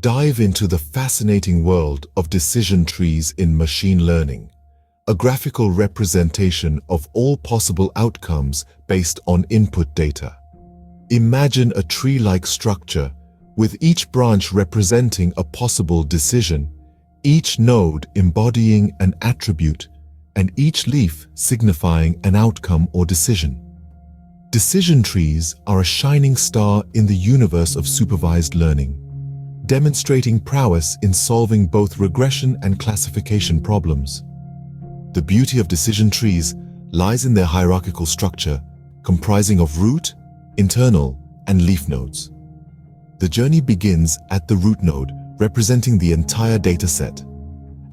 Dive into the fascinating world of decision trees in machine learning, a graphical representation of all possible outcomes based on input data. Imagine a tree-like structure, with each branch representing a possible decision, each node embodying an attribute, and each leaf signifying an outcome or decision. Decision trees are a shining star in the universe of supervised learning, demonstrating prowess in solving both regression and classification problems. The beauty of decision trees lies in their hierarchical structure, comprising of root, internal, and leaf nodes. The journey begins at the root node, representing the entire dataset.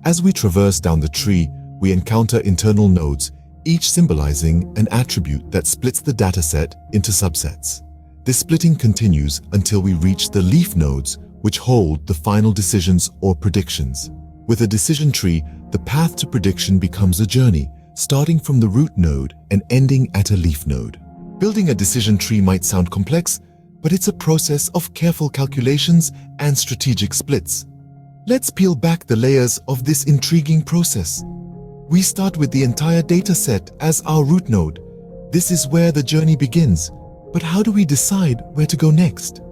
As we traverse down the tree, we encounter internal nodes, each symbolizing an attribute that splits the dataset into subsets. This splitting continues until we reach the leaf nodes, which hold the final decisions or predictions. With a decision tree, the path to prediction becomes a journey, starting from the root node and ending at a leaf node. Building a decision tree might sound complex, but it's a process of careful calculations and strategic splits. Let's peel back the layers of this intriguing process. We start with the entire dataset as our root node. This is where the journey begins. But how do we decide where to go next?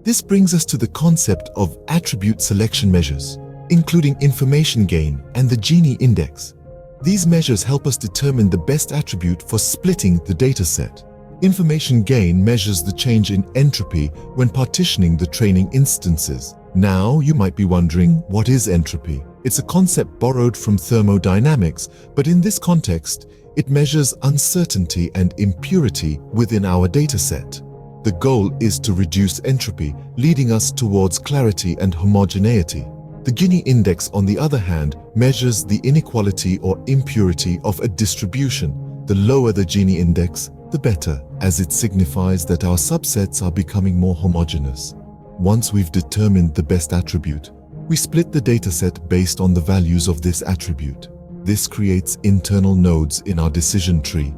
This brings us to the concept of attribute selection measures, including information gain and the Gini index. These measures help us determine the best attribute for splitting the dataset. Information gain measures the change in entropy when partitioning the training instances. Now, you might be wondering, what is entropy? It's a concept borrowed from thermodynamics, but in this context, it measures uncertainty and impurity within our dataset. The goal is to reduce entropy, leading us towards clarity and homogeneity. The Gini index, on the other hand, measures the inequality or impurity of a distribution. The lower the Gini index, the better, as it signifies that our subsets are becoming more homogeneous. Once we've determined the best attribute, we split the dataset based on the values of this attribute. This creates internal nodes in our decision tree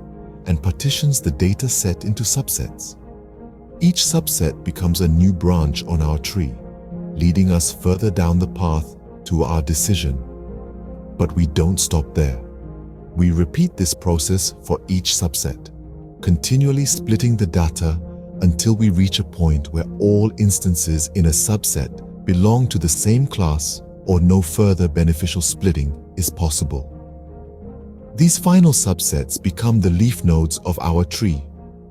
and partitions the dataset into subsets. Each subset becomes a new branch on our tree, leading us further down the path to our decision. But we don't stop there. We repeat this process for each subset, continually splitting the data until we reach a point where all instances in a subset belong to the same class or no further beneficial splitting is possible. These final subsets become the leaf nodes of our tree,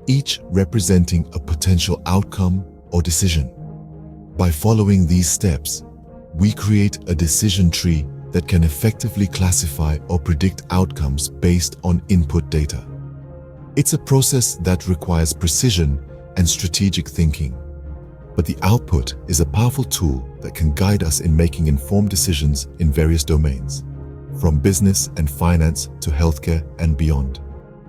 each representing a potential outcome or decision. By following these steps, we create a decision tree that can effectively classify or predict outcomes based on input data. It's a process that requires precision and strategic thinking, but the output is a powerful tool that can guide us in making informed decisions in various domains, from business and finance to healthcare and beyond.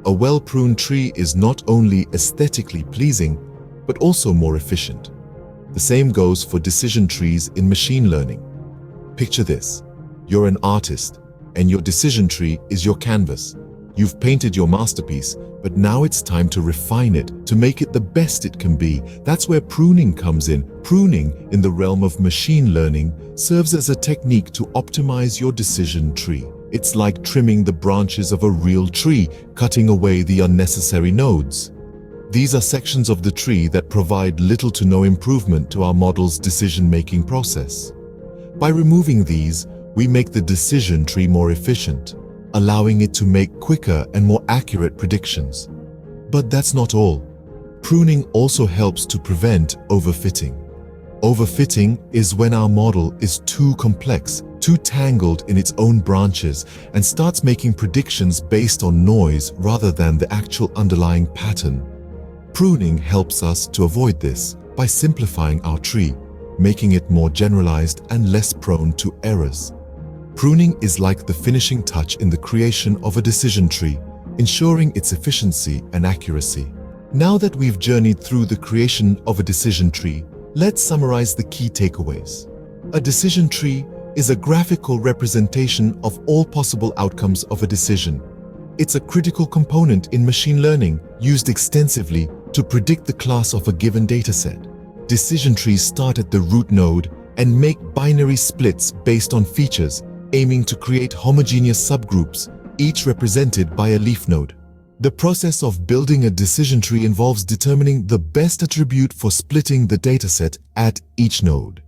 A well-pruned tree is not only aesthetically pleasing, but also more efficient. The same goes for decision trees in machine learning. Picture this: you're an artist, and your decision tree is your canvas. You've painted your masterpiece, but now it's time to refine it, to make it the best it can be. That's where pruning comes in. Pruning, in the realm of machine learning, serves as a technique to optimize your decision tree. It's like trimming the branches of a real tree, cutting away the unnecessary nodes. These are sections of the tree that provide little to no improvement to our model's decision-making process. By removing these, we make the decision tree more efficient, allowing it to make quicker and more accurate predictions. But that's not all. Pruning also helps to prevent overfitting. Overfitting is when our model is too complex, too tangled in its own branches, and starts making predictions based on noise rather than the actual underlying pattern. Pruning helps us to avoid this by simplifying our tree, making it more generalized and less prone to errors. Pruning is like the finishing touch in the creation of a decision tree, ensuring its efficiency and accuracy. Now that we've journeyed through the creation of a decision tree, let's summarize the key takeaways. A decision tree is a graphical representation of all possible outcomes of a decision. It's a critical component in machine learning, used extensively to predict the class of a given dataset. Decision trees start at the root node and make binary splits based on features, aiming to create homogeneous subgroups, each represented by a leaf node. The process of building a decision tree involves determining the best attribute for splitting the dataset at each node.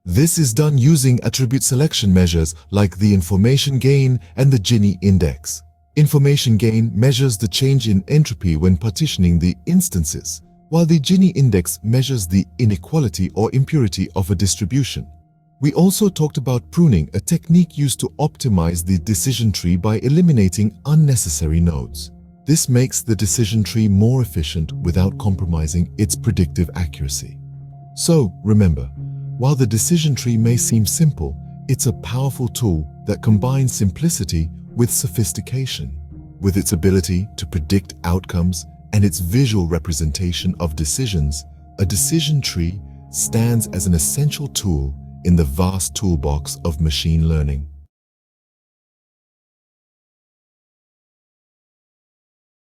This is done using attribute selection measures like the information gain and the Gini index. Information gain measures the change in entropy when partitioning the instances, while the Gini index measures the inequality or impurity of a distribution. We also talked about pruning, a technique used to optimize the decision tree by eliminating unnecessary nodes. This makes the decision tree more efficient without compromising its predictive accuracy. So, remember, while the decision tree may seem simple, it's a powerful tool that combines simplicity with sophistication. With its ability to predict outcomes and its visual representation of decisions, a decision tree stands as an essential tool in the vast toolbox of machine learning.